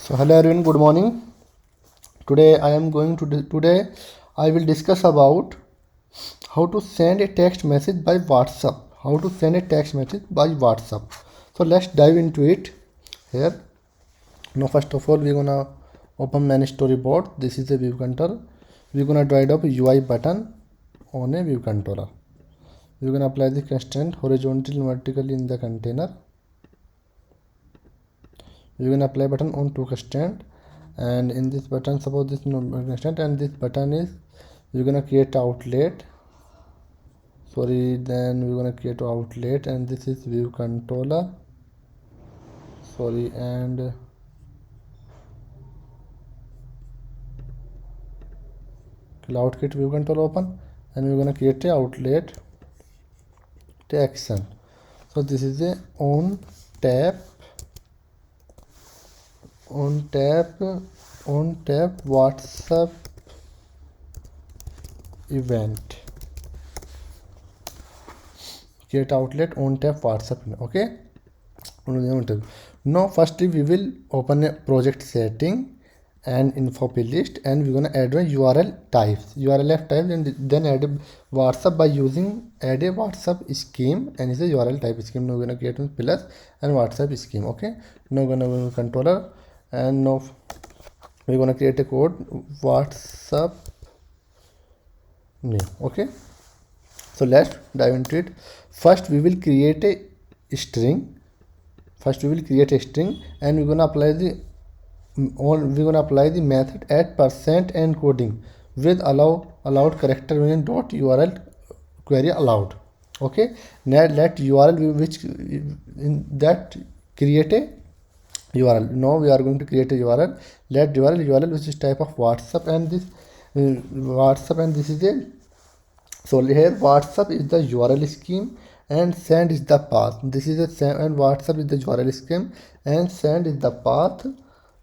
So hello everyone, good morning. Today I will discuss about how to send a text message by WhatsApp. How to send a text message by WhatsApp. So let's dive into it here. Now first of all we're gonna open main storyboard. This is a view controller. We're gonna drag up UI button on a view controller. We're gonna apply the constraint horizontally and vertically in the container. We're gonna apply button on two constraint, and in this button suppose this constraint, and this button is we're gonna create outlet. Then we're gonna create outlet, and this is view controller. And cloud kit view controller open, and we're gonna create a outlet to action. So this is a on tap WhatsApp event. Create outlet on tap WhatsApp. Okay. Now firstly we will open a project setting and info list, and we're gonna add a URL types, and then add a WhatsApp by using add a WhatsApp scheme, and it's a URL type scheme. Now we're gonna create a plus and WhatsApp scheme. Okay. Now we're gonna go controller, and now we're gonna create a code WhatsApp name. Okay. So let's dive into it. First we will create a string. And we're gonna apply the method at percent encoding with allowed character within dot URL query allowed. Okay. Now let URL which in that create a URL. Now we are going to create a URL. Let URL which is type of WhatsApp, and this is a. So here WhatsApp is the URL scheme and send is the path. This is a send, and WhatsApp is the URL scheme and send is the path,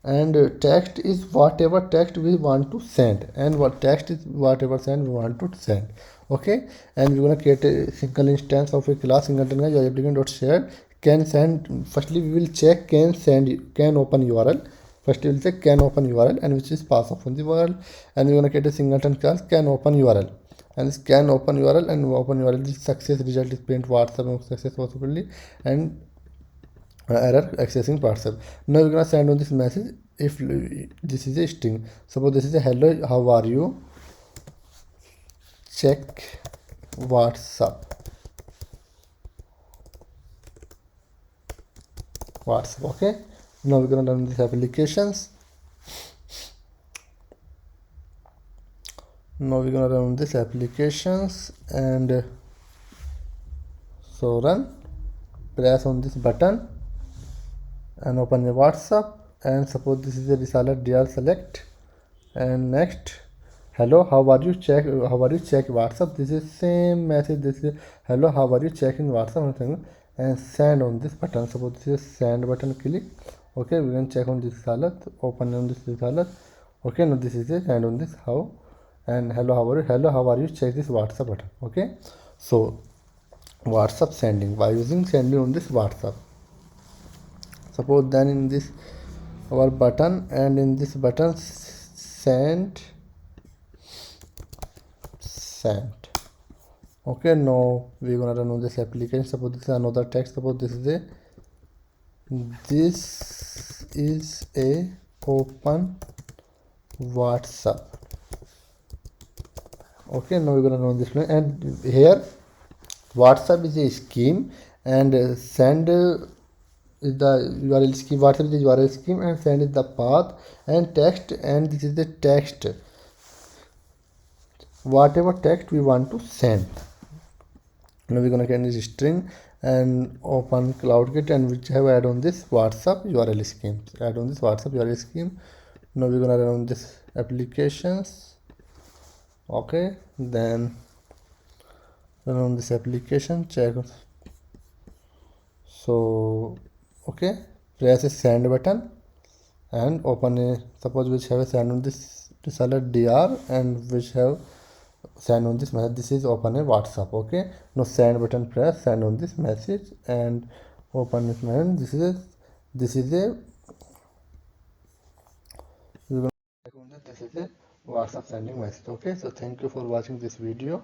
and text is whatever text we want to send, and what text is whatever send we want to send. Okay. And we're gonna create a single instance of a class singleton applicant.share can send. Firstly we will check can open URL. First we will check can open URL, and which is pass off on the URL, and we're gonna create a singleton class can open URL, and this can open URL, and open URL this success result is print WhatsApp success possibility, and error accessing WhatsApp. Now we're gonna send on this message. If this is a string, suppose this is a hello, how are you, check WhatsApp. Okay. Now we're gonna run these applications. And so run, press on this button and open a WhatsApp, and suppose this is a Risalat DR select, and next hello how are you check WhatsApp. This is same message. This is hello how are you checking WhatsApp, and send on this button. Suppose this is send button, click. Okay. We can check on this Risalat, open on this Risalat. Okay. Now this is a send on this how, and hello how are you check this WhatsApp button. Okay. So WhatsApp sending by using sending on this WhatsApp. Suppose then in this our button, and in this button send. Okay. Now we're gonna run on this application. Suppose this is another text. Suppose this is a open WhatsApp. Okay. Now we're gonna run this one, and here WhatsApp is a scheme, and send is the URL scheme. WhatsApp is the URL scheme, and send is the path, and text, and this is the text, whatever text we want to send. Now we're gonna get this string and open CloudKit, and which have add on this WhatsApp URL scheme. Now we're gonna run on this applications. Okay. Then run on this application, check. So okay, press a send button and open a, suppose which have a send on this Risalat DR, and which have send on this message. This is open a WhatsApp. Okay. Now send button, press send on this message and open this message. This is a starts up sending message. Okay, so thank you for watching this video.